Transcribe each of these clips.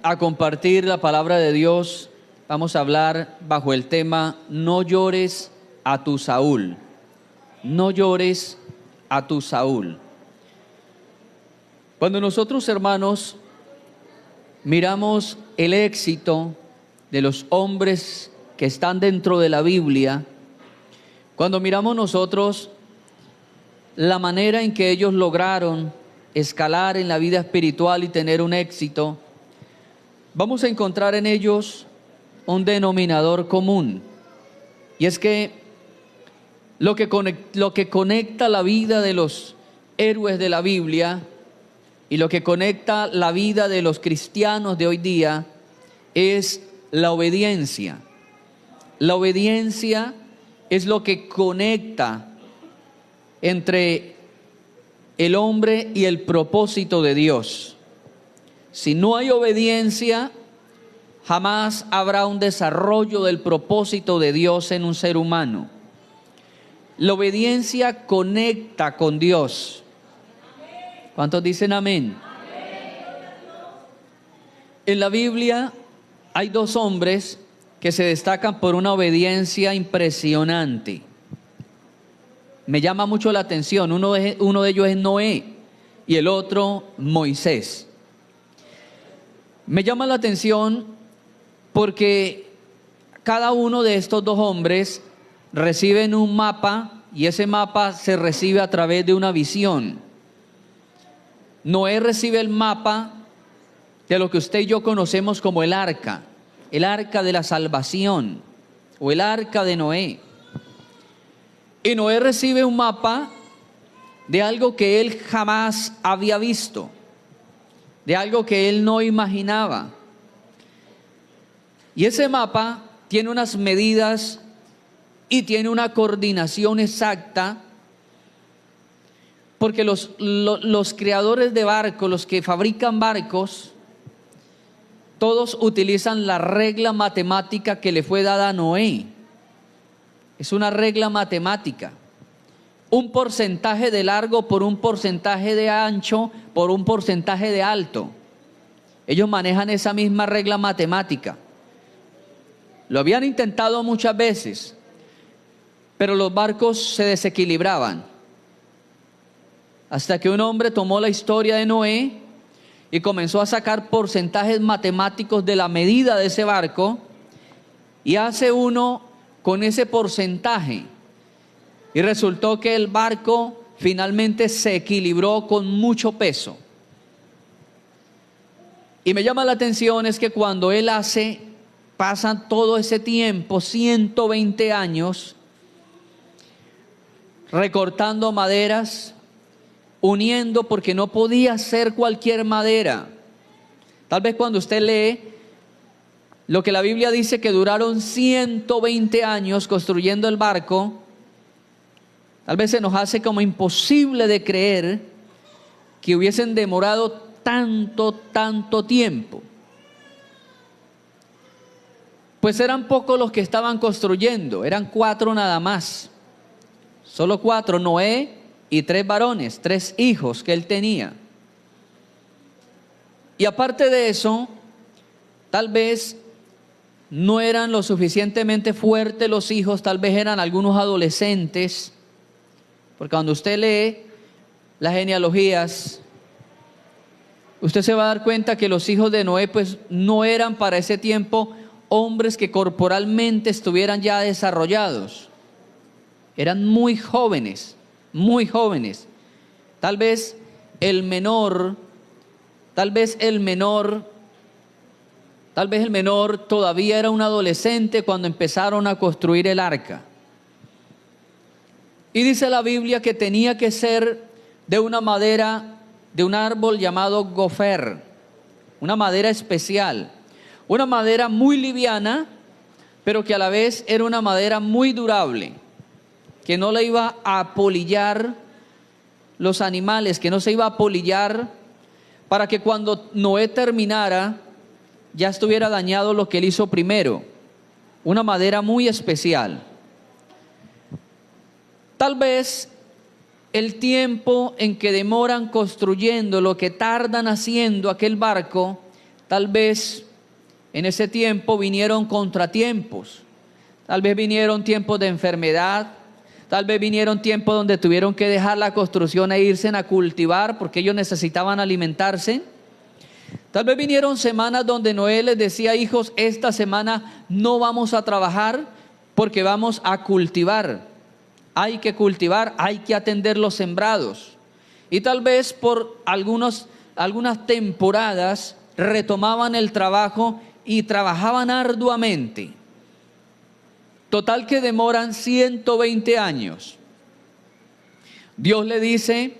A compartir la palabra de Dios. Vamos a hablar bajo el tema No llores a tu Saúl. No llores a tu Saúl. Cuando nosotros, hermanos, miramos el éxito de los hombres que están dentro de la Biblia, cuando miramos nosotros la manera en que ellos lograron escalar en la vida espiritual y tener un éxito, vamos a encontrar en ellos un denominador común. Y es que lo que conecta la vida de los héroes de la Biblia y lo que conecta la vida de los cristianos de hoy día es la obediencia. La obediencia es lo que conecta entre el hombre y el propósito de Dios. Si no hay obediencia, jamás habrá un desarrollo del propósito de Dios en un ser humano. La obediencia conecta con Dios. ¿Cuántos dicen amén? En la Biblia hay dos hombres que se destacan por una obediencia impresionante. Me llama mucho la atención. Uno de ellos es Noé y el otro Moisés. Me llama la atención porque cada uno de estos dos hombres reciben un mapa y ese mapa se recibe a través de una visión. Noé recibe el mapa de lo que usted y yo conocemos como el arca de la salvación o el arca de Noé. Y Noé recibe un mapa de algo que él jamás había visto, de algo que él no imaginaba. Y ese mapa tiene unas medidas y tiene una coordinación exacta, porque los creadores de barcos, los que fabrican barcos, todos utilizan la regla matemática que le fue dada a Noé. Es una regla matemática. Un porcentaje de largo por un porcentaje de ancho por un porcentaje de alto. Ellos manejan esa misma regla matemática. Lo habían intentado muchas veces, pero los barcos se desequilibraban. Hasta que un hombre tomó la historia de Noé y comenzó a sacar porcentajes matemáticos de la medida de ese barco y hace uno con ese porcentaje. Y resultó que el barco finalmente se equilibró con mucho peso. Y me llama la atención es que cuando él pasan todo ese tiempo, 120 años, recortando maderas, uniendo, porque no podía ser cualquier madera. Tal vez cuando usted lee lo que la Biblia dice que duraron 120 años construyendo el barco, tal vez se nos hace como imposible de creer que hubiesen demorado tanto tiempo. Pues eran pocos los que estaban construyendo, eran 4 nada más. Solo 4, Noé y 3 varones, 3 hijos que él tenía. Y aparte de eso, tal vez no eran lo suficientemente fuertes los hijos, tal vez eran algunos adolescentes. Porque cuando usted lee las genealogías, usted se va a dar cuenta que los hijos de Noé pues no eran para ese tiempo hombres que corporalmente estuvieran ya desarrollados. Eran muy jóvenes. Tal vez el menor todavía era un adolescente cuando empezaron a construir el arca. Y dice la Biblia que tenía que ser de una madera, de un árbol llamado gofer, una madera especial, una madera muy liviana, pero que a la vez era una madera muy durable, que no le iba a apolillar los animales, que no se iba a apolillar, para que cuando Noé terminara ya estuviera dañado lo que él hizo primero. Una madera muy especial. Tal vez el tiempo en que demoran construyendo, lo que tardan haciendo aquel barco, tal vez en ese tiempo vinieron contratiempos, tal vez vinieron tiempos de enfermedad, tal vez vinieron tiempos donde tuvieron que dejar la construcción e irse a cultivar porque ellos necesitaban alimentarse. Tal vez vinieron semanas donde Noé les decía: hijos, esta semana no vamos a trabajar porque vamos a cultivar. Hay que cultivar, hay que atender los sembrados. Y tal vez por algunas temporadas retomaban el trabajo y trabajaban arduamente. Total que demoran 120 años. Dios le dice: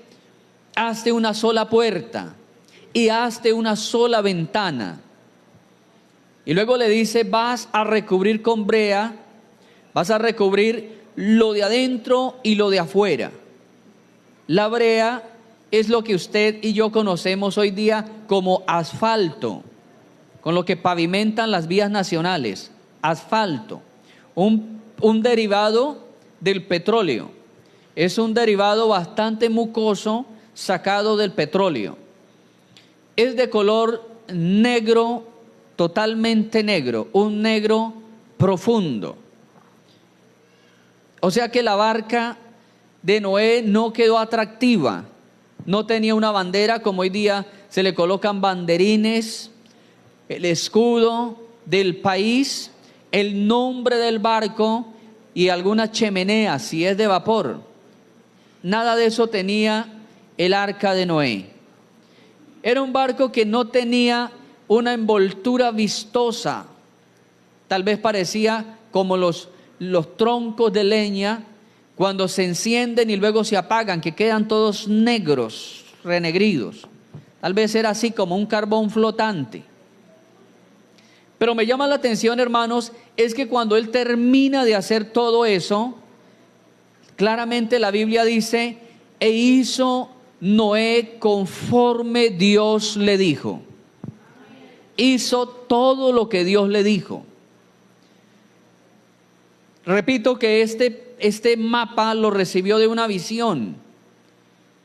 hazte una sola puerta y hazte una sola ventana. Y luego le dice: vas a recubrir con brea, vas a recubrir lo de adentro y lo de afuera. La brea es lo que usted y yo conocemos hoy día como asfalto, con lo que pavimentan las vías nacionales. Asfalto, un derivado del petróleo. Es un derivado bastante mucoso sacado del petróleo. Es de color negro, totalmente negro, un negro profundo. O sea que la barca de Noé no quedó atractiva, no tenía una bandera como hoy día se le colocan banderines, el escudo del país, el nombre del barco y alguna chimenea si es de vapor. Nada de eso tenía el arca de Noé. Era un barco que no tenía una envoltura vistosa, tal vez parecía como los troncos de leña cuando se encienden y luego se apagan, que quedan todos negros, renegridos. Tal vez era así como un carbón flotante. Pero me llama la atención, hermanos, es que cuando él termina de hacer todo eso, claramente la Biblia dice: e hizo Noé conforme Dios le dijo. Hizo todo lo que Dios le dijo. Repito que este mapa lo recibió de una visión.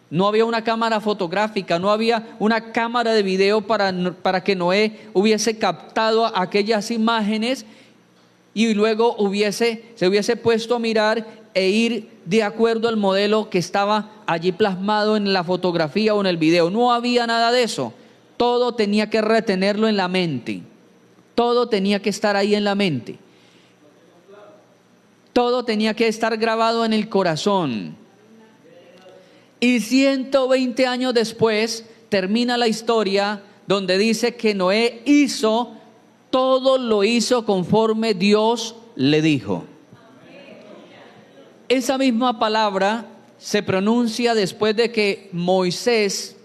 No había una cámara fotográfica, no había una cámara de video para que Noé hubiese captado aquellas imágenes y luego se hubiese puesto a mirar e ir de acuerdo al modelo que estaba allí plasmado en la fotografía o en el video. No había nada de eso. Todo tenía que retenerlo en la mente. Todo tenía que estar ahí en la mente. Todo tenía que estar grabado en el corazón. Y 120 años después termina la historia donde dice que Noé todo lo hizo conforme Dios le dijo. Esa misma palabra se pronuncia después de que Moisés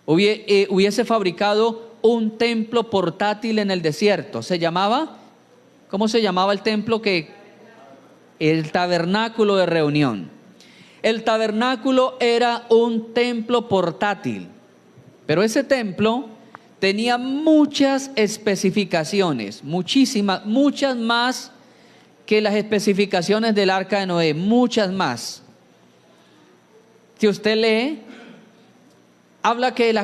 hubiese fabricado un templo portátil en el desierto. ¿Cómo se llamaba el templo? El tabernáculo de reunión. El tabernáculo era un templo portátil, pero ese templo tenía muchas especificaciones, muchas más que las especificaciones del arca de Noé, muchas más. Si usted lee, habla que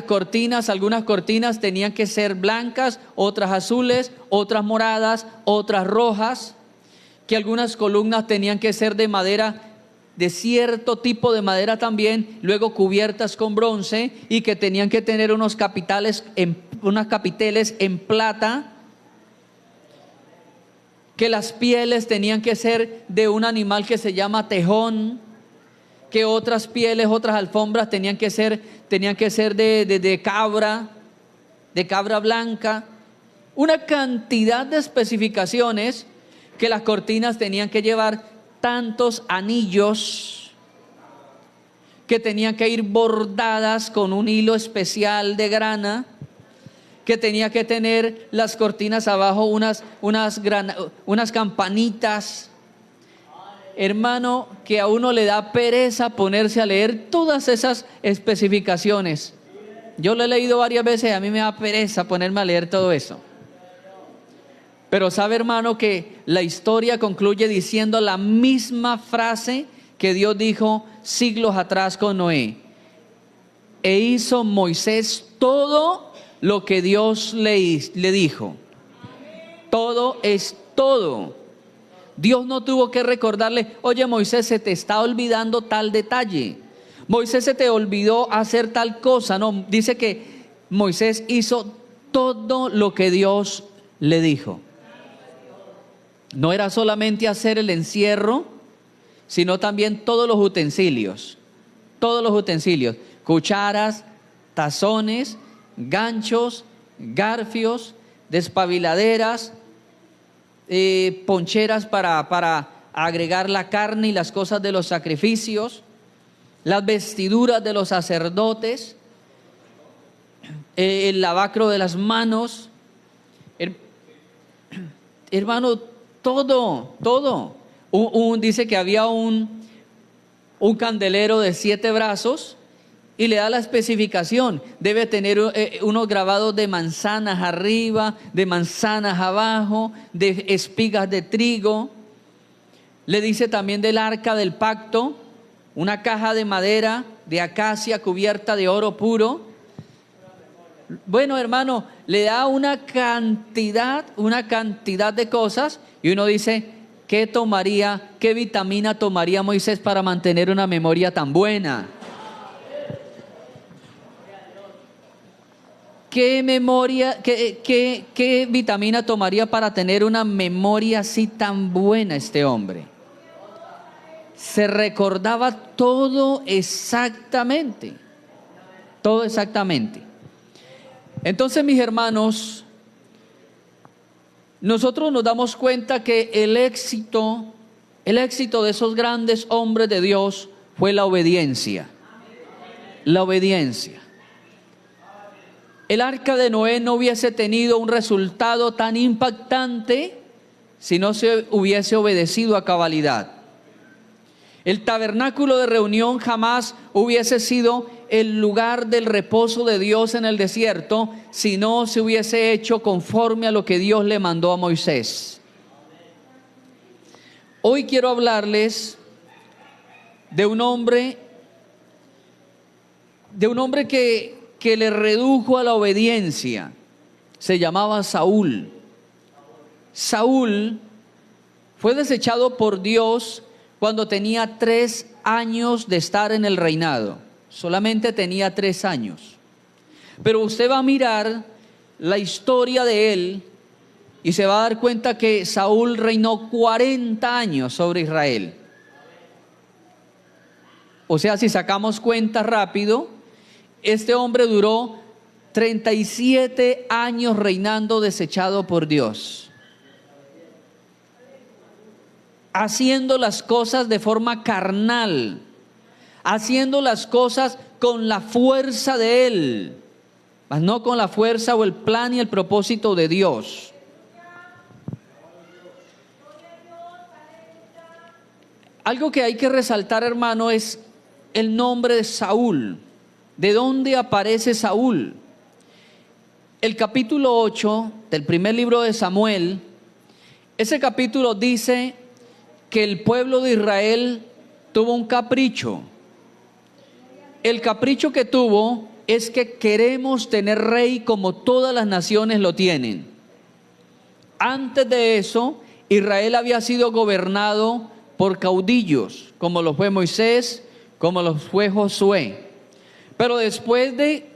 algunas cortinas tenían que ser blancas, otras azules, otras moradas, otras rojas, que algunas columnas tenían que ser de madera, de cierto tipo de madera también, luego cubiertas con bronce, y que tenían que tener unos capiteles en plata, que las pieles tenían que ser de un animal que se llama tejón, que otras pieles, otras alfombras tenían que ser de cabra blanca. Una cantidad de especificaciones, que las cortinas tenían que llevar tantos anillos, que tenían que ir bordadas con un hilo especial de grana, que tenía que tener las cortinas abajo unas campanitas. Hermano, que a uno le da pereza ponerse a leer todas esas especificaciones. Yo lo he leído varias veces, a mí me da pereza ponerme a leer todo eso. Pero sabe, hermano, que la historia concluye diciendo la misma frase que Dios dijo siglos atrás con Noé. E hizo Moisés todo lo que Dios le dijo. Todo es todo. Dios no tuvo que recordarle, oye Moisés, se te está olvidando tal detalle. Moisés, se te olvidó hacer tal cosa. No, dice que Moisés hizo todo lo que Dios le dijo. No era solamente hacer el encierro, sino también todos los utensilios. Todos los utensilios. Cucharas, tazones, ganchos, garfios, despabiladeras, poncheras para agregar la carne y las cosas de los sacrificios, las vestiduras de los sacerdotes, el lavacro de las manos. Hermano, todo. Dice que había un candelero de 7 brazos y le da la especificación. Debe tener unos grabados de manzanas arriba, de manzanas abajo, de espigas de trigo. Le dice también del arca del pacto, una caja de madera de acacia cubierta de oro puro. Bueno, hermano, le da una cantidad de cosas y uno dice, ¿qué vitamina tomaría Moisés para mantener una memoria tan buena? ¿Qué vitamina tomaría para tener una memoria así tan buena este hombre? Se recordaba todo exactamente. Todo exactamente. Entonces, mis hermanos, nosotros nos damos cuenta que el éxito de esos grandes hombres de Dios fue la obediencia. La obediencia. El arca de Noé no hubiese tenido un resultado tan impactante si no se hubiese obedecido a cabalidad. El tabernáculo de reunión jamás hubiese sido el lugar del reposo de Dios en el desierto si no se hubiese hecho conforme a lo que Dios le mandó a Moisés. Hoy quiero hablarles de un hombre que le redujo a la obediencia. Se llamaba Saúl. Saúl fue desechado por Dios cuando tenía 3 años de estar en el reinado. Solamente tenía 3 años. Pero usted va a mirar la historia de él y se va a dar cuenta que Saúl reinó 40 años sobre Israel. O sea, si sacamos cuentas rápido, este hombre duró 37 años reinando desechado por Dios. Haciendo las cosas de forma carnal, haciendo las cosas con la fuerza de él, mas no con la fuerza o el plan y el propósito de Dios. Algo que hay que resaltar, hermano, es el nombre de Saúl. ¿De dónde aparece Saúl? El capítulo 8 del primer libro de Samuel, ese capítulo dice que el pueblo de Israel tuvo un capricho. El capricho que tuvo es que queremos tener rey como todas las naciones lo tienen. Antes de eso, Israel había sido gobernado por caudillos, como lo fue Moisés, como lo fue Josué. Pero después de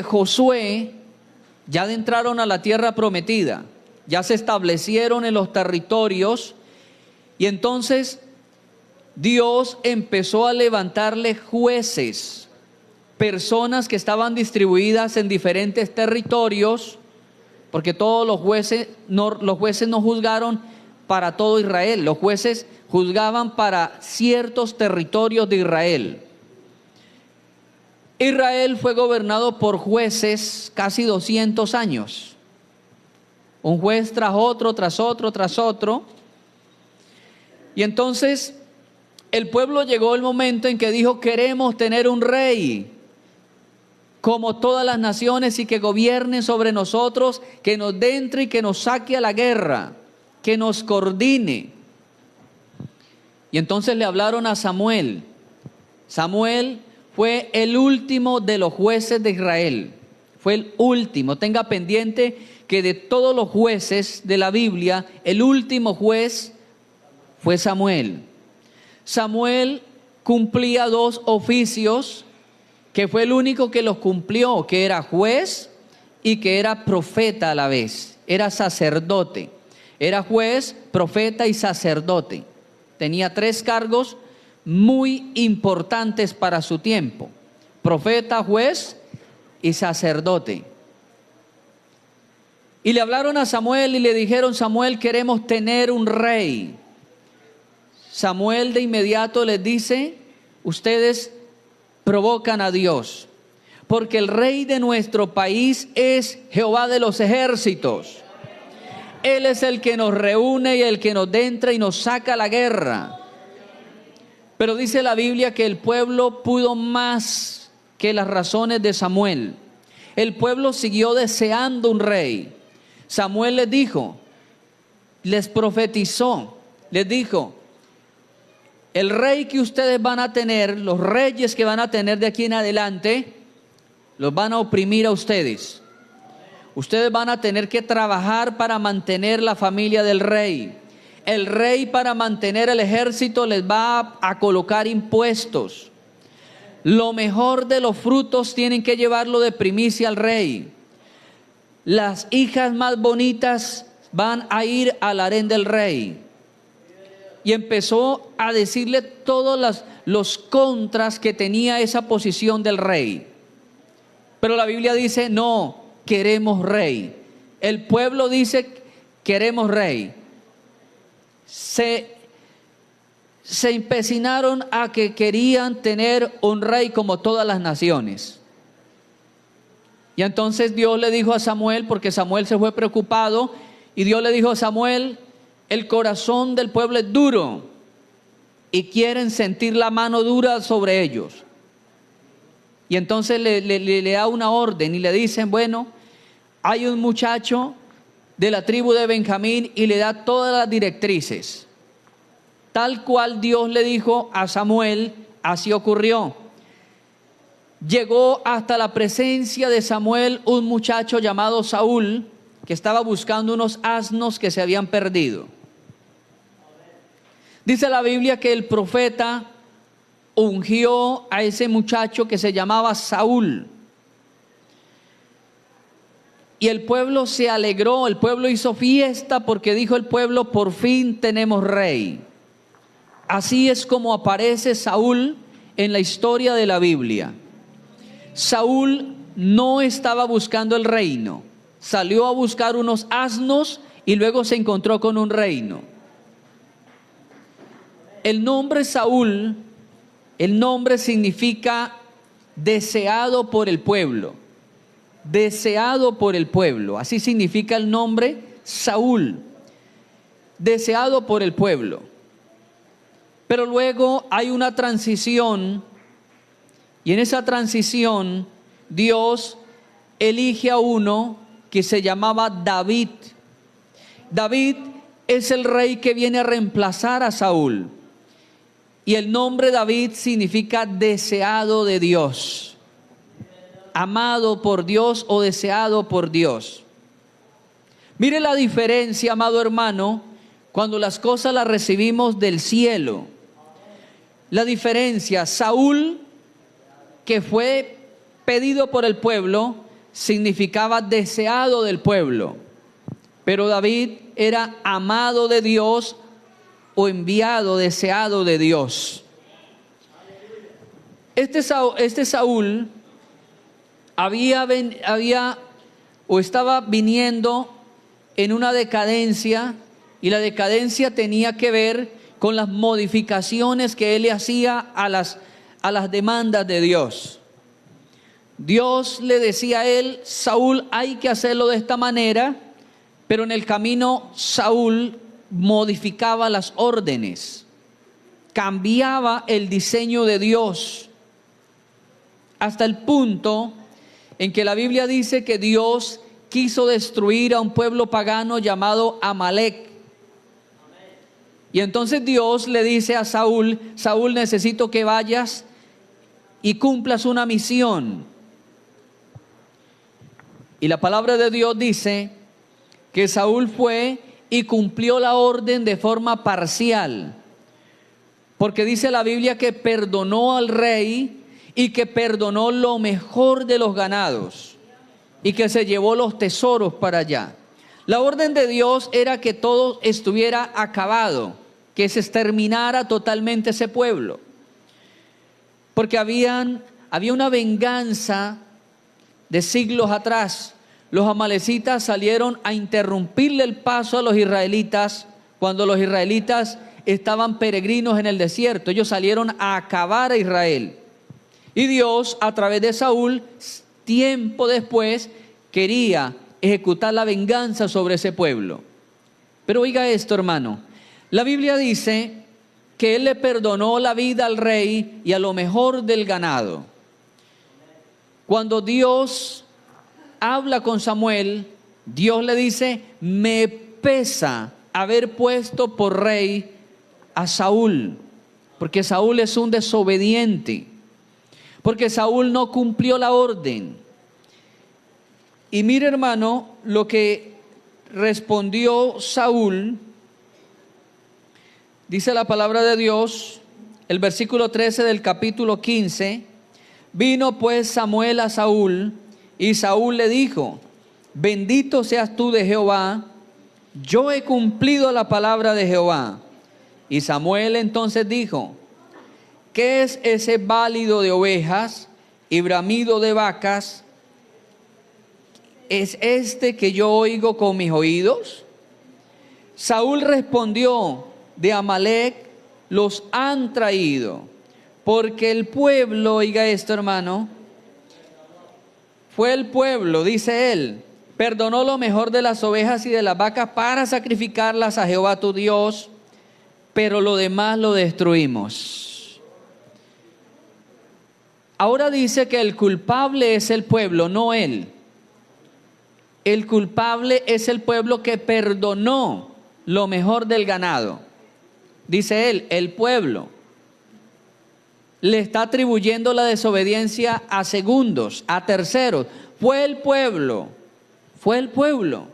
Josué, ya entraron a la tierra prometida. Ya se establecieron en los territorios y entonces Dios empezó a levantarle jueces, personas que estaban distribuidas en diferentes territorios, porque todos los jueces no juzgaron para todo Israel, los jueces juzgaban para ciertos territorios de Israel. Israel fue gobernado por jueces casi 200 años. Un juez tras otro, tras otro, tras otro. Y entonces el pueblo llegó el momento en que dijo, queremos tener un rey como todas las naciones y que gobierne sobre nosotros, que nos dé entre y que nos saque a la guerra, que nos coordine. Y entonces le hablaron a Samuel. Samuel fue el último de los jueces de Israel. Fue el último. Tenga pendiente que de todos los jueces de la Biblia, el último juez fue Samuel. Samuel cumplía dos oficios, que fue el único que los cumplió, que era juez y que era profeta a la vez. Era sacerdote. Era juez, profeta y sacerdote. Tenía tres cargos muy importantes para su tiempo: profeta, juez y sacerdote. Y le hablaron a Samuel y le dijeron: Samuel, queremos tener un rey. Samuel de inmediato les dice: ustedes provocan a Dios, porque el rey de nuestro país es Jehová de los ejércitos. Él es el que nos reúne y el que nos entra y nos saca a la guerra. Pero dice la Biblia que el pueblo pudo más que las razones de Samuel. El pueblo siguió deseando un rey. Samuel les dijo, les profetizó, les dijo: el rey que ustedes van a tener, los reyes que van a tener de aquí en adelante, los van a oprimir a ustedes. Ustedes van a tener que trabajar para mantener la familia del rey. El rey, para mantener el ejército, les va a colocar impuestos. Lo mejor de los frutos tienen que llevarlo de primicia al rey. Las hijas más bonitas van a ir al harén del rey. Y empezó a decirle todos los contras que tenía esa posición del rey. Pero la Biblia dice: no, queremos rey. El pueblo dice: queremos rey. Se empecinaron a que querían tener un rey como todas las naciones. Y entonces Dios le dijo a Samuel, porque Samuel se fue preocupado, y Dios le dijo a Samuel: el corazón del pueblo es duro y quieren sentir la mano dura sobre ellos. Y entonces le da una orden y le dicen: bueno, hay un muchacho de la tribu de Benjamín, y le da todas las directrices. Tal cual Dios le dijo a Samuel, así ocurrió. Llegó hasta la presencia de Samuel un muchacho llamado Saúl, que estaba buscando unos asnos que se habían perdido. Dice la Biblia que el profeta ungió a ese muchacho que se llamaba Saúl. Y el pueblo se alegró, el pueblo hizo fiesta, porque dijo el pueblo: por fin tenemos rey. Así es como aparece Saúl en la historia de la Biblia. Saúl no estaba buscando el reino, salió a buscar unos asnos y luego se encontró con un reino. El nombre Saúl, el nombre significa deseado por el pueblo. Deseado por el pueblo, así significa el nombre Saúl, deseado por el pueblo. Pero luego hay una transición, y en esa transición Dios elige a uno que se llamaba David. David es el rey que viene a reemplazar a Saúl, y el nombre David significa deseado de Dios, amado por Dios o deseado por Dios. Mire la diferencia, amado hermano, cuando las cosas las recibimos del cielo. La diferencia: Saúl, que fue pedido por el pueblo, significaba deseado del pueblo, pero David era amado de Dios o enviado, deseado de Dios. Este Saúl estaba viniendo en una decadencia, y la decadencia tenía que ver con las modificaciones que él le hacía a las demandas de Dios. Dios le decía a él: Saúl, hay que hacerlo de esta manera, pero en el camino Saúl modificaba las órdenes, cambiaba el diseño de Dios, hasta el punto en que la Biblia dice que Dios quiso destruir a un pueblo pagano llamado Amalek. Y entonces Dios le dice a Saúl: Saúl, necesito que vayas y cumplas una misión. Y la palabra de Dios dice que Saúl fue y cumplió la orden de forma parcial, porque dice la Biblia que perdonó al rey y que perdonó lo mejor de los ganados y que se llevó los tesoros para allá. La orden de Dios era que todo estuviera acabado, que se exterminara totalmente ese pueblo, porque había una venganza de siglos atrás. Los amalecitas salieron a interrumpirle el paso a los israelitas cuando los israelitas estaban peregrinos en el desierto. Ellos salieron a acabar a Israel. Y Dios, a través de Saúl, tiempo después, quería ejecutar la venganza sobre ese pueblo. Pero oiga esto, hermano. La Biblia dice que él le perdonó la vida al rey y a lo mejor del ganado. Cuando Dios habla con Samuel, Dios le dice: me pesa haber puesto por rey a Saúl, porque Saúl es un desobediente, porque Saúl no cumplió la orden. Y mire, hermano, lo que respondió Saúl. Dice la palabra de Dios, el versículo 13 del capítulo 15: vino pues Samuel a Saúl, y Saúl le dijo: bendito seas tú de Jehová, yo he cumplido la palabra de Jehová. Y Samuel entonces dijo: ¿qué es ese bálido de ovejas y bramido de vacas? ¿Es este que yo oigo con mis oídos? Saúl respondió: de Amalec los han traído, porque el pueblo, oiga esto, hermano, fue el pueblo, dice él, perdonó lo mejor de las ovejas y de las vacas para sacrificarlas a Jehová tu Dios, pero lo demás lo destruimos. Ahora dice que el culpable es el pueblo, no él. El culpable es el pueblo que perdonó lo mejor del ganado. Dice él, el pueblo. Le está atribuyendo la desobediencia a segundos, a terceros. Fue el pueblo, fue el pueblo.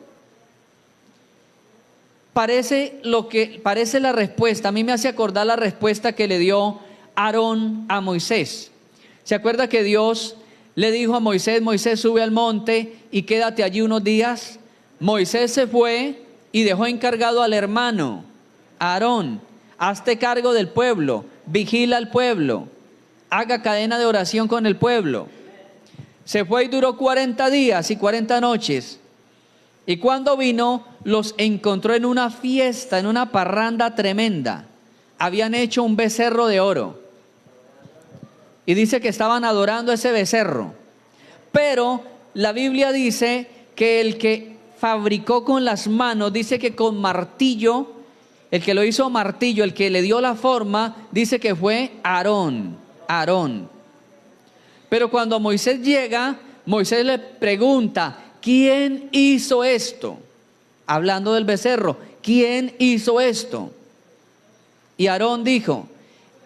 Parece la respuesta. A mí me hace acordar la respuesta que le dio Aarón a Moisés. ¿Se acuerda que Dios le dijo a Moisés: Moisés, sube al monte y quédate allí unos días? Moisés se fue y dejó encargado al hermano Aarón: hazte cargo del pueblo, vigila al pueblo, haga cadena de oración con el pueblo. Se fue y duró 40 días y 40 noches. Y cuando vino, los encontró en una fiesta, en una parranda tremenda. Habían hecho un becerro de oro. Y dice que estaban adorando ese becerro. Pero la Biblia dice que el que fabricó con las manos, dice que con martillo, el que lo hizo martillo, el que le dio la forma, dice que fue Aarón. Pero cuando Moisés llega, Moisés le pregunta: ¿quién hizo esto? Hablando del becerro, ¿quién hizo esto? Y Aarón dijo: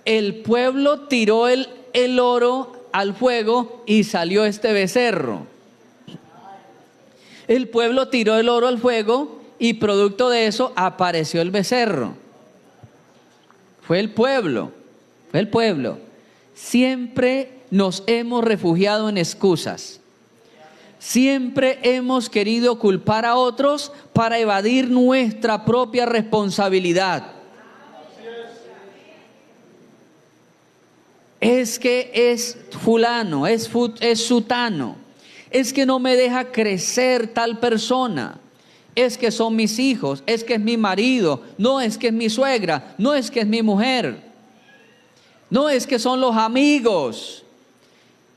el pueblo tiró el oro al fuego y salió este becerro. El pueblo tiró el oro al fuego y producto de eso apareció el becerro. Fue el pueblo. Siempre nos hemos refugiado en excusas. Siempre hemos querido culpar a otros para evadir nuestra propia responsabilidad. Es que es fulano, es sutano, es que no me deja crecer tal persona, es que son mis hijos, es que es mi marido, no es que es mi suegra, no es que es mi mujer, no es que son los amigos.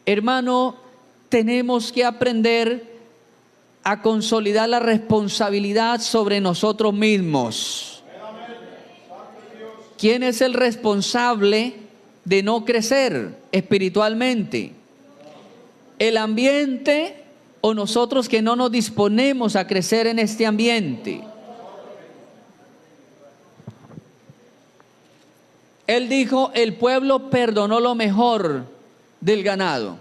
Hermano, tenemos que aprender a consolidar la responsabilidad sobre nosotros mismos. ¿Quién es el responsable de no crecer espiritualmente? ¿El ambiente o nosotros que no nos disponemos a crecer en este ambiente? Él dijo: el pueblo perdonó lo mejor del ganado.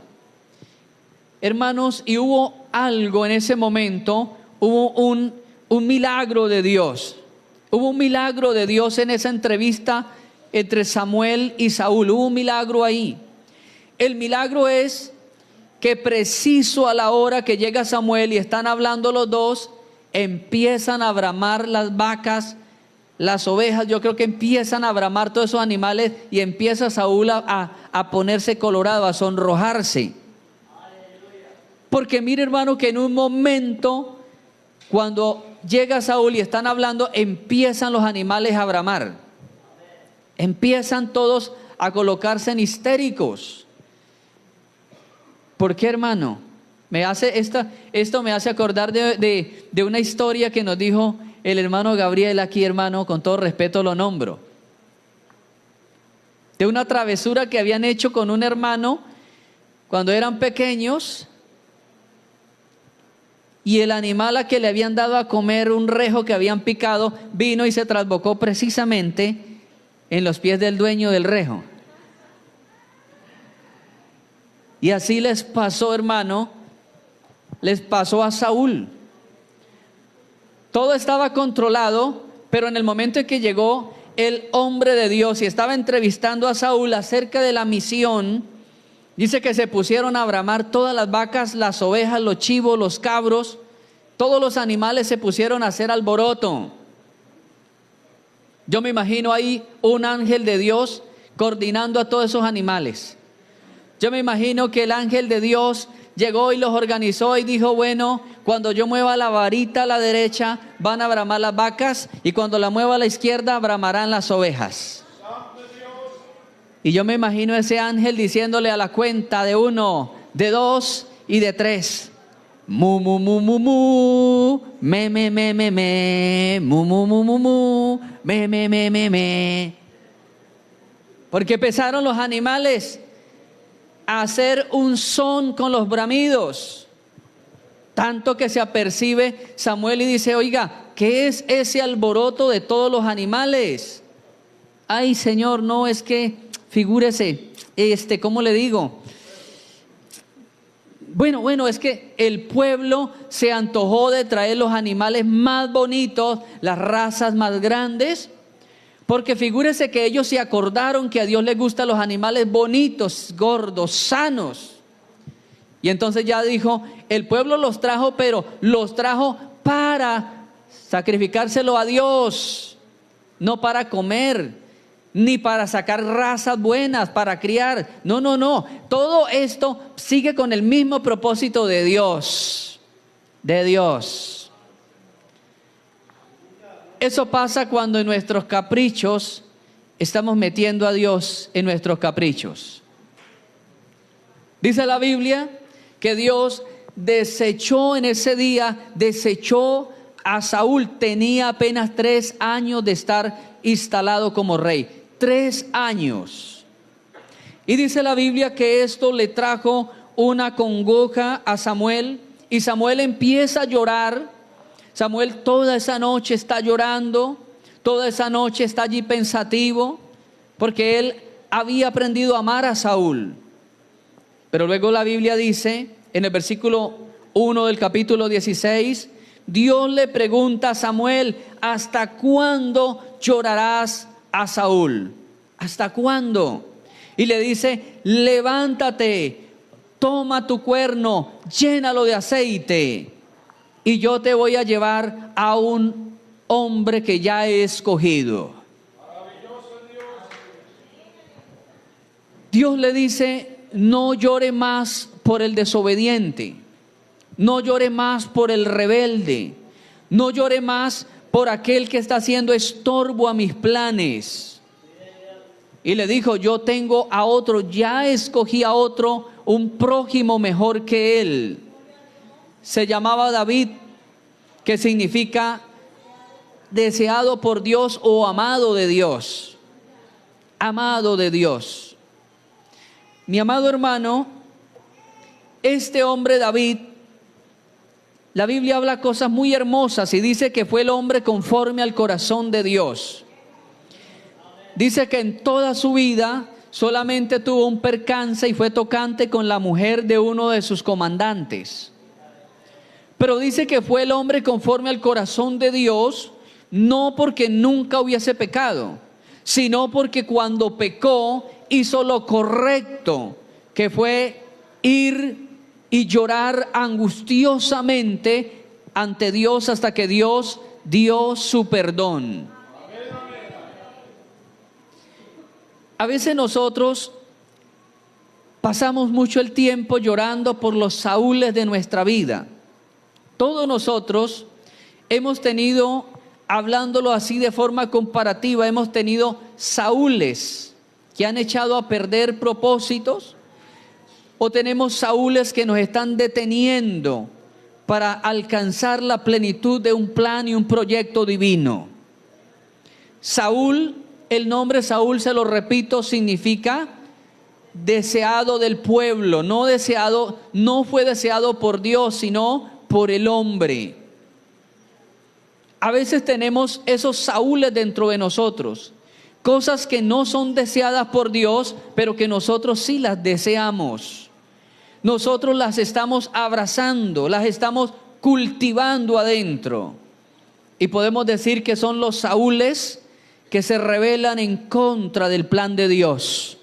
Hermanos, y hubo algo en ese momento, hubo un milagro de Dios. Hubo un milagro de Dios en esa entrevista entre Samuel y Saúl. Hubo un milagro ahí. El milagro es que preciso a la hora que llega Samuel y están hablando los dos, empiezan a bramar las vacas, las ovejas. Yo creo que empiezan a bramar todos esos animales y empieza Saúl a ponerse colorado, a sonrojarse. Porque mire, hermano, que en un momento, cuando llega Saúl y están hablando, empiezan los animales a bramar. Empiezan todos a colocarse en histéricos. ¿Por qué, hermano? Esto me hace acordar de una historia que nos dijo el hermano Gabriel aquí, hermano, con todo respeto lo nombro. De una travesura que habían hecho con un hermano cuando eran pequeños. Y el animal a que le habían dado a comer, un rejo que habían picado, vino y se trasbocó precisamente en los pies del dueño del rejo. Y así les pasó, hermano, les pasó a Saúl. Todo estaba controlado, pero en el momento en que llegó el hombre de Dios y estaba entrevistando a Saúl acerca de la misión, dice que se pusieron a bramar todas las vacas, las ovejas, los chivos, los cabros, todos los animales se pusieron a hacer alboroto. Yo me imagino ahí un ángel de Dios coordinando a todos esos animales. Yo me imagino que el ángel de Dios llegó y los organizó y dijo, bueno, cuando yo mueva la varita a la derecha van a bramar las vacas y cuando la mueva a la izquierda bramarán las ovejas. Y yo me imagino ese ángel diciéndole a la cuenta de 1, de 2 y de 3. Mu, mu, mu, mu, mu, me, mu, mu, mu, mu, mu, me. Porque empezaron los animales a hacer un son con los bramidos. Tanto que se apercibe Samuel y dice, oiga, ¿qué es ese alboroto de todos los animales? Ay, Señor, no, es que, figúrese, ¿cómo le digo? Bueno, es que el pueblo se antojó de traer los animales más bonitos, las razas más grandes, porque figúrese que ellos se acordaron que a Dios le gustan los animales bonitos, gordos, sanos. Y entonces ya dijo, el pueblo los trajo, pero los trajo para sacrificárselo a Dios, no para comer, ni para sacar razas buenas, para criar. No. Todo esto sigue con el mismo propósito de Dios. Eso pasa cuando en nuestros caprichos estamos metiendo a Dios en nuestros caprichos. Dice la Biblia que Dios desechó en ese día, desechó a Saúl. Tenía apenas 3 años de estar instalado como rey. 3 años. Y dice la Biblia que esto le trajo una congoja a Samuel. Y Samuel empieza a llorar. Samuel toda esa noche está llorando. Toda esa noche está allí pensativo. Porque él había aprendido a amar a Saúl. Pero luego la Biblia dice, en el versículo 1 del capítulo 16, Dios le pregunta a Samuel, ¿hasta cuándo llorarás a Saúl? ¿Hasta cuándo? Y le dice, levántate, toma tu cuerno, llénalo de aceite, y yo te voy a llevar a un hombre que ya he escogido. Dios le dice, no llore más por el desobediente, no llore más por el rebelde, no llore más por aquel que está haciendo estorbo a mis planes. Y le dijo, yo tengo a otro, ya escogí a otro, un prójimo mejor que él. Se llamaba David, que significa deseado por Dios o amado de Dios. Amado de Dios. Mi amado hermano, este hombre David, la Biblia habla cosas muy hermosas y dice que fue el hombre conforme al corazón de Dios. Dice que en toda su vida solamente tuvo un percance y fue tocante con la mujer de uno de sus comandantes. Pero dice que fue el hombre conforme al corazón de Dios, no porque nunca hubiese pecado, sino porque cuando pecó hizo lo correcto, que fue ir y llorar angustiosamente ante Dios hasta que Dios dio su perdón. A veces nosotros pasamos mucho el tiempo llorando por los Saúles de nuestra vida. Todos nosotros hemos tenido, hablándolo así de forma comparativa, hemos tenido Saúles que han echado a perder propósitos, o tenemos Saúles que nos están deteniendo para alcanzar la plenitud de un plan y un proyecto divino. Saúl, el nombre Saúl, se lo repito, significa deseado del pueblo, no deseado, no fue deseado por Dios, sino por el hombre. A veces tenemos esos Saúles dentro de nosotros, cosas que no son deseadas por Dios, pero que nosotros sí las deseamos. Nosotros las estamos abrazando, las estamos cultivando adentro. Y podemos decir que son los Saúles que se rebelan en contra del plan de Dios.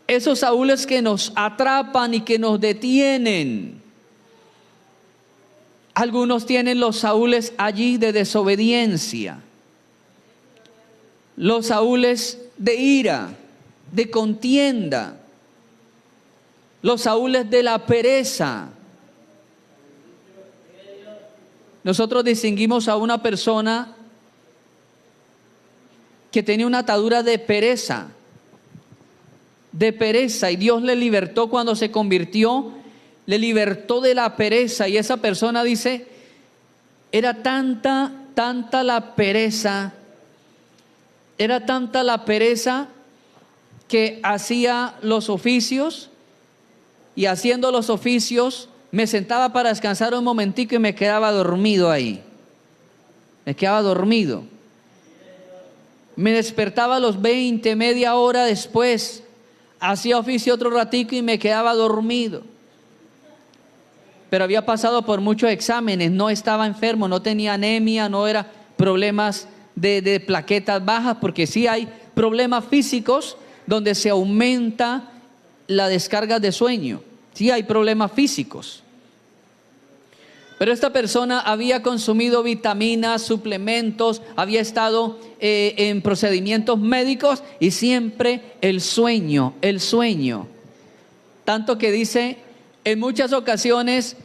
Esos Saúles que nos atrapan y que nos detienen. Algunos tienen los Saúles allí de desobediencia, los Saúles de ira, de contienda, los Saúles de la pereza. Nosotros distinguimos a una persona que tenía una atadura de pereza, y Dios le libertó cuando se convirtió, le libertó de la pereza, y esa persona dice, era tanta la pereza, que hacía los oficios, y haciendo los oficios me sentaba para descansar un momentico y me quedaba dormido ahí. Me quedaba dormido. Me despertaba a los 20, media hora después, hacía oficio otro ratico y me quedaba dormido. Pero había pasado por muchos exámenes, no estaba enfermo, no tenía anemia, no era problemas de plaquetas bajas, porque sí hay problemas físicos donde se aumenta la descarga de sueño. Sí hay problemas físicos. Pero esta persona había consumido vitaminas, suplementos, había estado en procedimientos médicos y siempre el sueño. Tanto que dice, en muchas ocasiones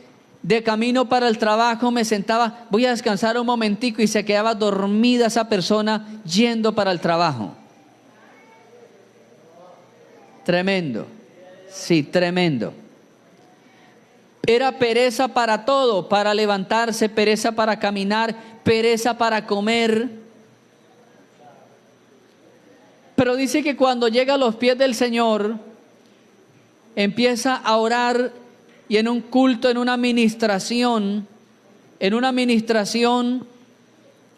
de camino para el trabajo me sentaba, voy a descansar un momentico, y se quedaba dormida esa persona yendo para el trabajo. Tremendo. Sí, tremendo. Era pereza para todo, para levantarse, pereza para caminar, pereza para comer. Pero dice que cuando llega a los pies del Señor, empieza a orar, y en un culto, en una administración,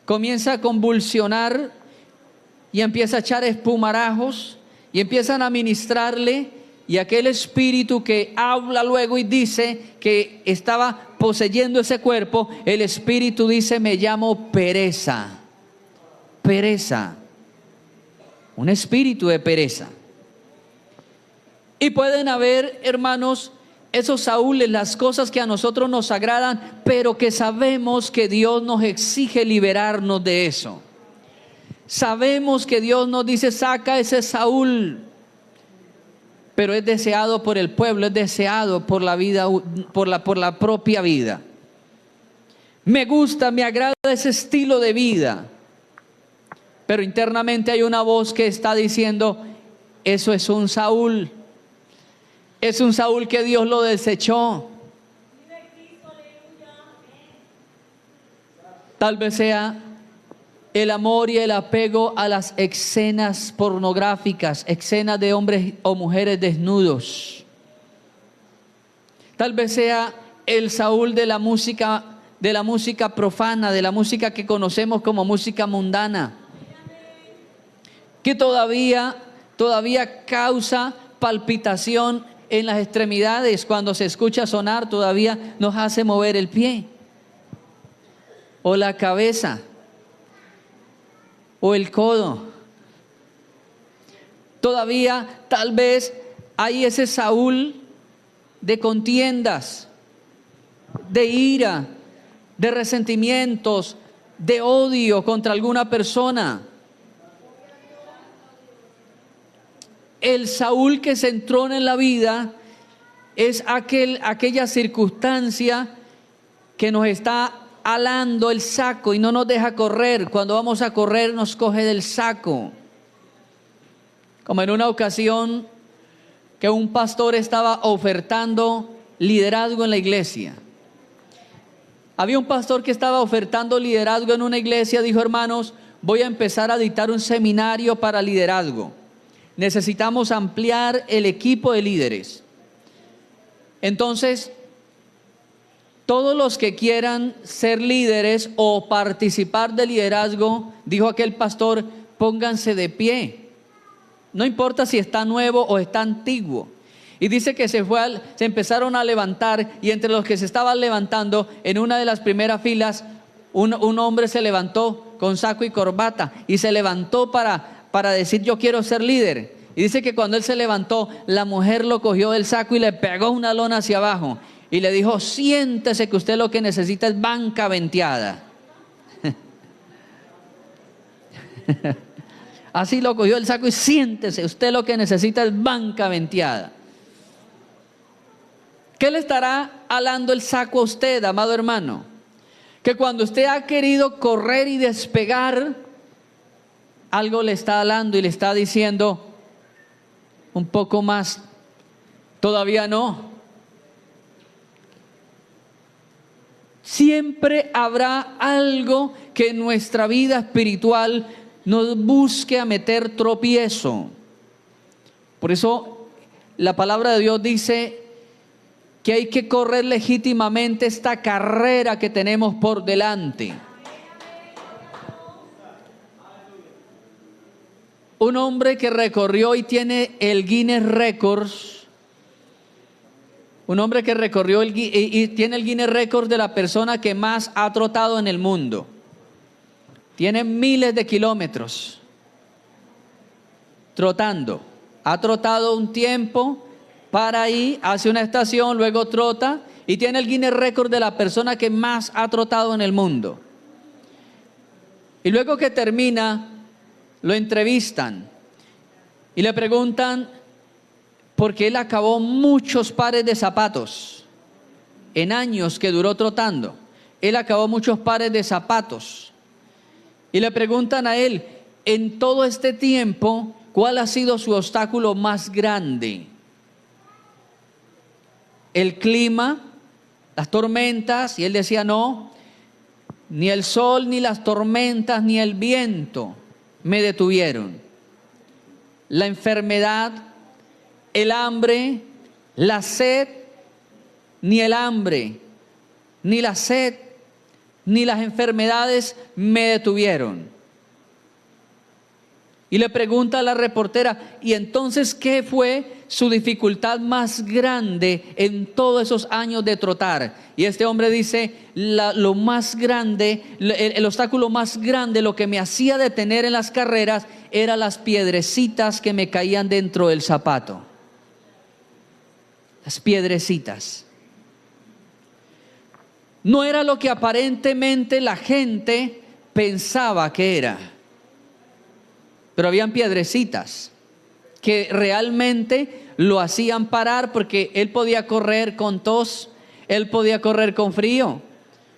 comienza a convulsionar y empieza a echar espumarajos, y empiezan a ministrarle. Y aquel espíritu que habla luego y dice que estaba poseyendo ese cuerpo, el espíritu dice, me llamo pereza. Un espíritu de pereza. Y pueden haber, hermanos, esos Saúles, las cosas que a nosotros nos agradan, pero que sabemos que Dios nos exige liberarnos de eso. Sabemos que Dios nos dice, saca ese Saúl. Pero es deseado por el pueblo, es deseado por la vida, por la propia vida. Me gusta, me agrada ese estilo de vida. Pero internamente hay una voz que está diciendo, eso es un Saúl. Es un Saúl que Dios lo desechó. Tal vez sea el amor y el apego a las escenas pornográficas, escenas de hombres o mujeres desnudos. Tal vez sea el Saúl de la música profana, de la música que conocemos como música mundana, que todavía todavía causa palpitación en las extremidades. Cuando se escucha sonar, todavía nos hace mover el pie, o la cabeza, o el codo. Todavía tal vez hay ese Saúl de contiendas, de ira, de resentimientos, de odio contra alguna persona. El Saúl que se entrona en la vida es aquella circunstancia que nos está alando el saco y no nos deja correr. Cuando vamos a correr nos coge del saco. Como en una ocasión que un pastor estaba ofertando liderazgo en la iglesia. Había un pastor que estaba ofertando liderazgo en una iglesia. Dijo: hermanos, voy a empezar a dictar un seminario para liderazgo. Necesitamos ampliar el equipo de líderes. Entonces, todos los que quieran ser líderes o participar de liderazgo, dijo aquel pastor, pónganse de pie. No importa si está nuevo o está antiguo. Y dice que se empezaron a levantar, y entre los que se estaban levantando, en una de las primeras filas, un hombre se levantó con saco y corbata y se levantó para decir: yo quiero ser líder. Y dice que cuando él se levantó, la mujer lo cogió del saco y le pegó una lona hacia abajo y le dijo: siéntese, que usted lo que necesita es banca venteada. Así lo cogió el saco y: siéntese, usted lo que necesita es banca venteada. ¿Qué le estará alando el saco a usted, amado hermano? Que cuando usted ha querido correr y despegar, algo le está alando y le está diciendo: un poco más, todavía no. Siempre habrá algo que en nuestra vida espiritual nos busque a meter tropiezo. Por eso la palabra de Dios dice que hay que correr legítimamente esta carrera que tenemos por delante. Un hombre que recorrió y tiene el Guinness Records, un hombre que recorrió y tiene el Guinness Records de la persona que más ha trotado en el mundo. Tiene miles de kilómetros trotando. Ha trotado un tiempo, para ahí, hace una estación, luego trota y tiene el Guinness Record de la persona que más ha trotado en el mundo. Y luego que termina, lo entrevistan y le preguntan por qué él acabó muchos pares de zapatos. En años que duró trotando, él acabó muchos pares de zapatos. Y le preguntan a él: en todo este tiempo, ¿cuál ha sido su obstáculo más grande? ¿El clima? ¿Las tormentas? Y él decía: no, ni el sol, ni las tormentas, ni el viento me detuvieron. La enfermedad, el hambre, la sed, ni el hambre, ni la sed, ni las enfermedades me detuvieron. Y le pregunta a la reportera: ¿y entonces qué fue su dificultad más grande en todos esos años de trotar? Y este hombre dice: lo más grande, el obstáculo más grande, lo que me hacía detener en las carreras, eran las piedrecitas que me caían dentro del zapato. Las piedrecitas. No era lo que aparentemente la gente pensaba que era, pero habían piedrecitas que realmente lo hacían parar, porque él podía correr con tos, él podía correr con frío,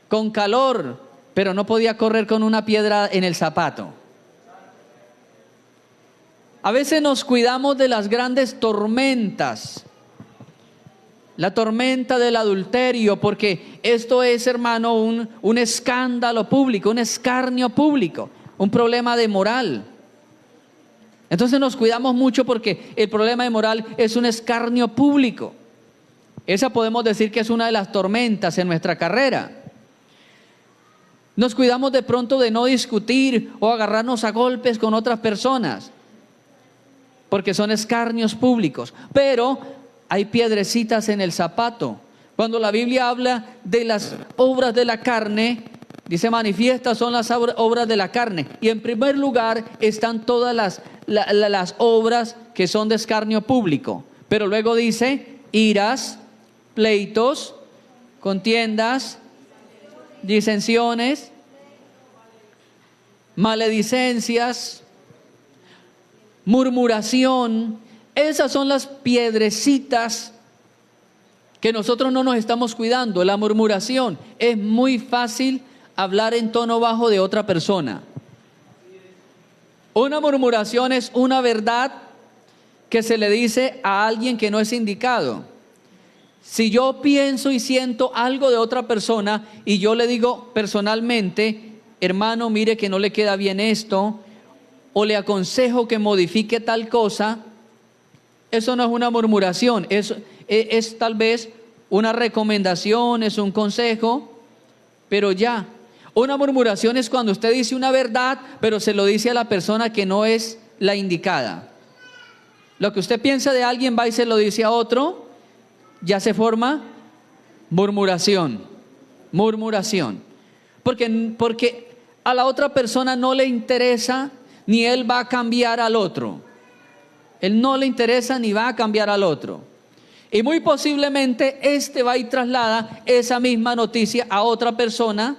con calor, pero no podía correr con una piedra en el zapato. A veces nos cuidamos de las grandes tormentas, la tormenta del adulterio, porque esto es, hermano, un escándalo público, un escarnio público, un problema de moral. Entonces nos cuidamos mucho porque el problema de moral es un escarnio público. Esa podemos decir que es una de las tormentas en nuestra carrera. Nos cuidamos de pronto de no discutir o agarrarnos a golpes con otras personas. porque son escarnios públicos. Pero hay piedrecitas en el zapato. Cuando la Biblia habla de las obras de la carne, dice manifiestas son las obras de la carne. Y en primer lugar están todas las obras que son de escarnio público. Pero luego dice iras, pleitos, contiendas, disensiones, maledicencias, murmuración. Esas son las piedrecitas que nosotros no nos estamos cuidando. La murmuración, es muy fácil hablar en tono bajo de otra persona. Una murmuración es una verdad que se le dice a alguien que no es indicado. Si yo pienso y siento algo de otra persona y yo le digo personalmente, hermano, mire que no le queda bien esto, o le aconsejo que modifique tal cosa, eso no es una murmuración, es tal vez una recomendación, es un consejo, pero ya. Una murmuración es cuando usted dice una verdad, pero se lo dice a la persona que no es la indicada. Lo que usted piensa de alguien va y se lo dice a otro, ya se forma murmuración. Murmuración. Porque a la otra persona no le interesa, ni él va a cambiar al otro. Él no le interesa ni va a cambiar al otro. Y muy posiblemente va y traslada esa misma noticia a otra persona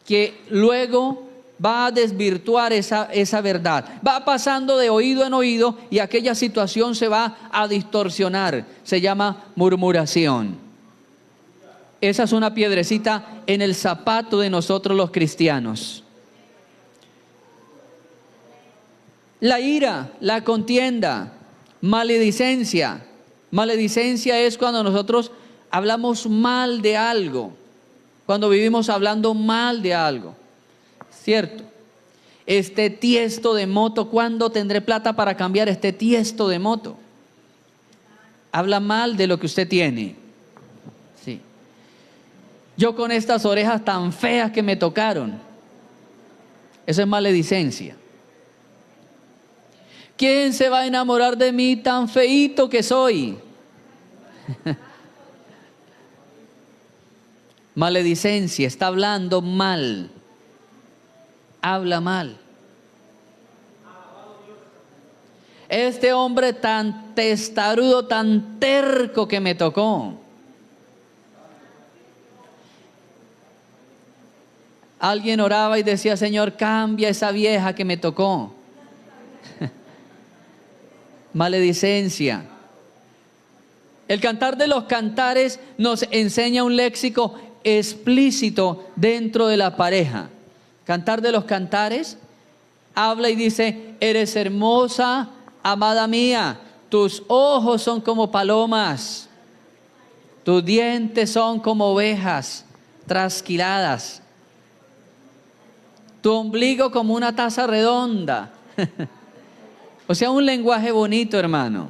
que luego va a desvirtuar esa verdad. Va pasando de oído en oído y aquella situación se va a distorsionar. Se llama murmuración. Esa es una piedrecita en el zapato de nosotros los cristianos. La ira, la contienda, maledicencia. Maledicencia es cuando nosotros hablamos mal de algo, cuando vivimos hablando mal de algo, ¿cierto? Este tiesto de moto, ¿cuándo tendré plata para cambiar este tiesto de moto? Habla mal de lo que usted tiene. Sí. Yo con estas orejas tan feas que me tocaron, eso es maledicencia. ¿Quién se va a enamorar de mí tan feíto que soy? Maledicencia, está hablando mal. Habla mal. Este hombre tan testarudo, tan terco que me tocó. Alguien oraba y decía, Señor, cambia esa vieja que me tocó. Maledicencia. El Cantar de los Cantares nos enseña un léxico explícito dentro de la pareja. Cantar de los Cantares habla y dice, eres hermosa, amada mía, tus ojos son como palomas, tus dientes son como ovejas trasquiladas, tu ombligo como una taza redonda. O sea, un lenguaje bonito, hermano,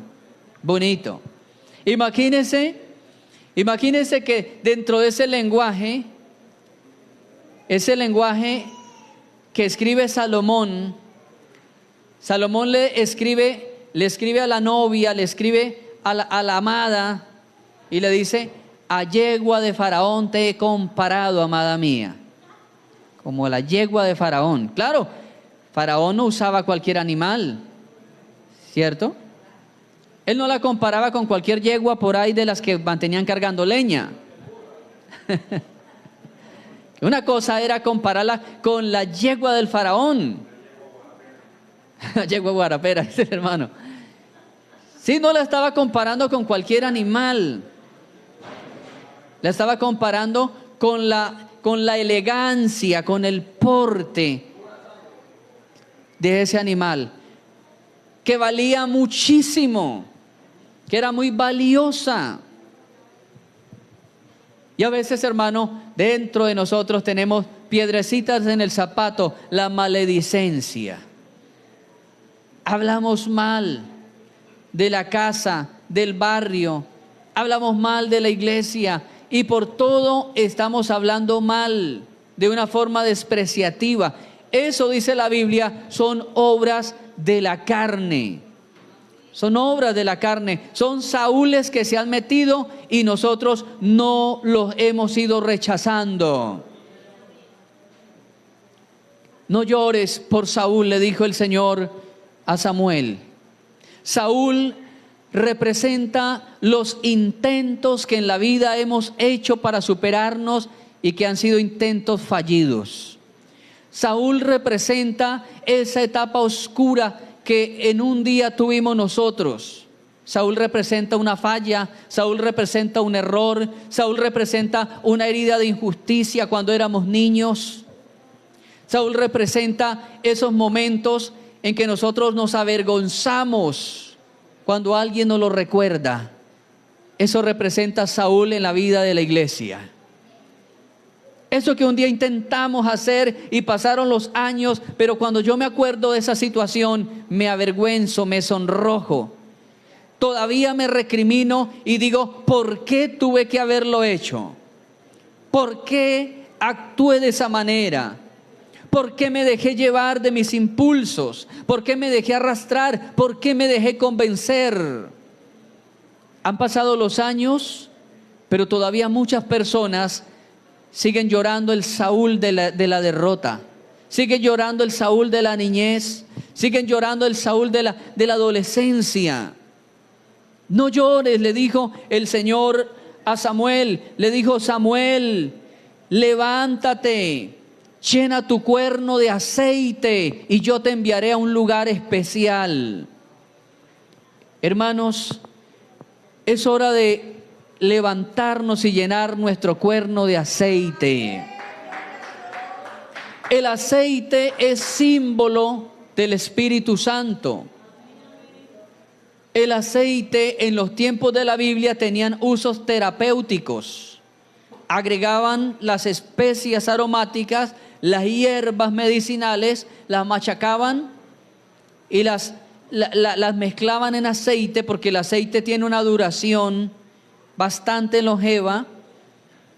bonito. Imagínense que dentro de ese lenguaje que escribe Salomón le escribe a la novia, le escribe a la amada y le dice, a yegua de Faraón te he comparado, amada mía. Como la yegua de Faraón. Claro, Faraón no usaba cualquier animal, ¿cierto? Él no la comparaba con cualquier yegua por ahí de las que mantenían cargando leña. Una cosa era compararla con la yegua del Faraón. La yegua guarapera, dice el hermano. Sí, no la estaba comparando con cualquier animal. La estaba comparando con la elegancia, con el porte de ese animal, que valía muchísimo, que era muy valiosa. Y a veces, hermano, dentro de nosotros tenemos piedrecitas en el zapato, la maledicencia. Hablamos mal de la casa, del barrio, hablamos mal de la iglesia y por todo estamos hablando mal, de una forma despreciativa. Eso dice la Biblia, son obras de la carne. son obras de la carne, son Saúles que se han metido y nosotros no los hemos ido rechazando. No llores por Saúl, le dijo el Señor a Samuel. Saúl representa los intentos que en la vida hemos hecho para superarnos y que han sido intentos fallidos. Saúl representa esa etapa oscura que en un día tuvimos nosotros. Saúl representa una falla, Saúl representa un error, Saúl representa una herida de injusticia cuando éramos niños. Saúl representa esos momentos en que nosotros nos avergonzamos cuando alguien nos lo recuerda. Eso representa a Saúl en la vida de la iglesia. Eso que un día intentamos hacer y pasaron los años, pero cuando yo me acuerdo de esa situación, me avergüenzo, me sonrojo. Todavía me recrimino y digo, ¿por qué tuve que haberlo hecho? ¿Por qué actué de esa manera? ¿Por qué me dejé llevar de mis impulsos? ¿Por qué me dejé arrastrar? ¿Por qué me dejé convencer? Han pasado los años, pero todavía muchas personas siguen llorando el Saúl de la derrota. Siguen llorando el Saúl de la niñez. Siguen llorando el Saúl de la adolescencia. No llores, le dijo el Señor a Samuel. Le dijo: Samuel, levántate, llena tu cuerno de aceite y yo te enviaré a un lugar especial. Hermanos, es hora de levantarnos y llenar nuestro cuerno de aceite. El aceite es símbolo del Espíritu Santo. El aceite en los tiempos de la Biblia tenían usos terapéuticos. Agregaban las especias aromáticas, las hierbas medicinales, las machacaban y las mezclaban en aceite, porque el aceite tiene una duración bastante longeva.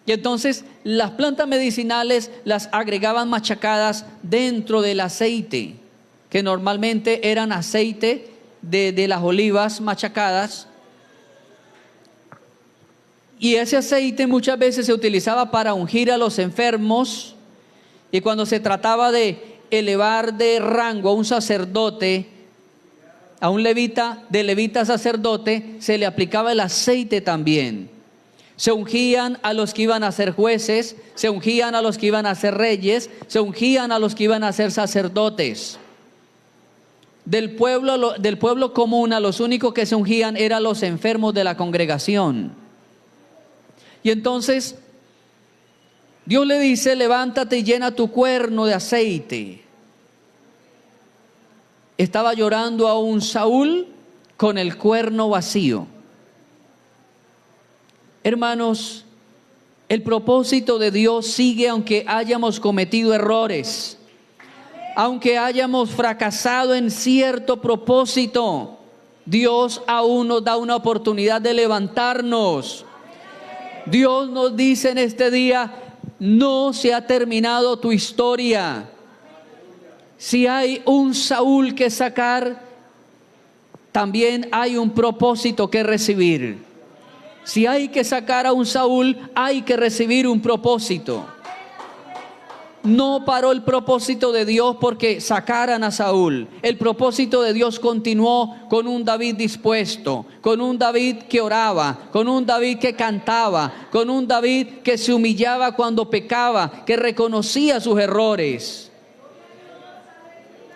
Y entonces las plantas medicinales las agregaban machacadas dentro del aceite, que normalmente eran aceite de las olivas machacadas. Y ese aceite muchas veces se utilizaba para ungir a los enfermos. Y cuando se trataba de elevar de rango a un sacerdote, a un levita, de levita a sacerdote, se le aplicaba el aceite también. Se ungían a los que iban a ser jueces, se ungían a los que iban a ser reyes, se ungían a los que iban a ser sacerdotes. Del pueblo común, a los únicos que se ungían eran los enfermos de la congregación. Y entonces Dios le dice: levántate y llena tu cuerno de aceite. Estaba llorando a un Saúl con el cuerno vacío. Hermanos, el propósito de Dios sigue aunque hayamos cometido errores, aunque hayamos fracasado en cierto propósito. Dios aún nos da una oportunidad de levantarnos. Dios nos dice en este día: no se ha terminado tu historia. Si hay un Saúl que sacar, también hay un propósito que recibir. Si hay que sacar a un Saúl, hay que recibir un propósito. No paró el propósito de Dios porque sacaran a Saúl. El propósito de Dios continuó con un David dispuesto, con un David que oraba, con un David que cantaba, con un David que se humillaba cuando pecaba, que reconocía sus errores.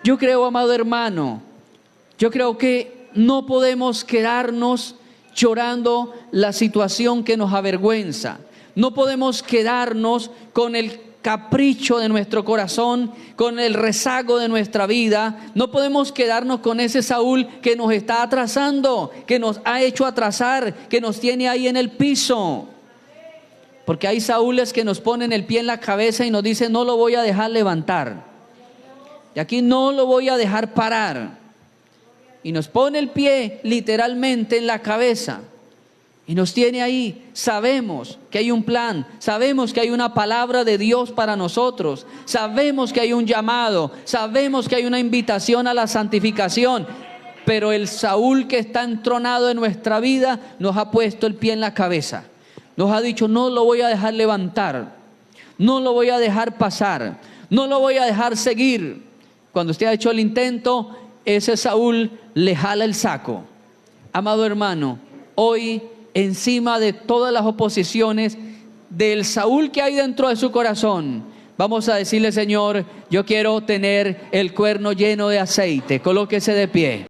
Yo creo, amado hermano, yo creo que no podemos quedarnos llorando la situación que nos avergüenza. No podemos quedarnos con el capricho de nuestro corazón, con el rezago de nuestra vida. No podemos quedarnos con ese Saúl que nos está atrasando, que nos ha hecho atrasar, que nos tiene ahí en el piso. Porque hay Saúles que nos ponen el pie en la cabeza y nos dicen: no lo voy a dejar levantar. Y aquí no lo voy a dejar parar. Y nos pone el pie literalmente en la cabeza. Y nos tiene ahí. Sabemos que hay un plan. Sabemos que hay una palabra de Dios para nosotros. Sabemos que hay un llamado. Sabemos que hay una invitación a la santificación. pero el Saúl que está entronado en nuestra vida nos ha puesto el pie en la cabeza. Nos ha dicho, no lo voy a dejar levantar, no lo voy a dejar pasar, no lo voy a dejar seguir. Cuando usted ha hecho el intento, ese Saúl le jala el saco. Amado hermano, hoy encima de todas las oposiciones del Saúl que hay dentro de su corazón, vamos a decirle, Señor, yo quiero tener el cuerno lleno de aceite. Colóquese de pie.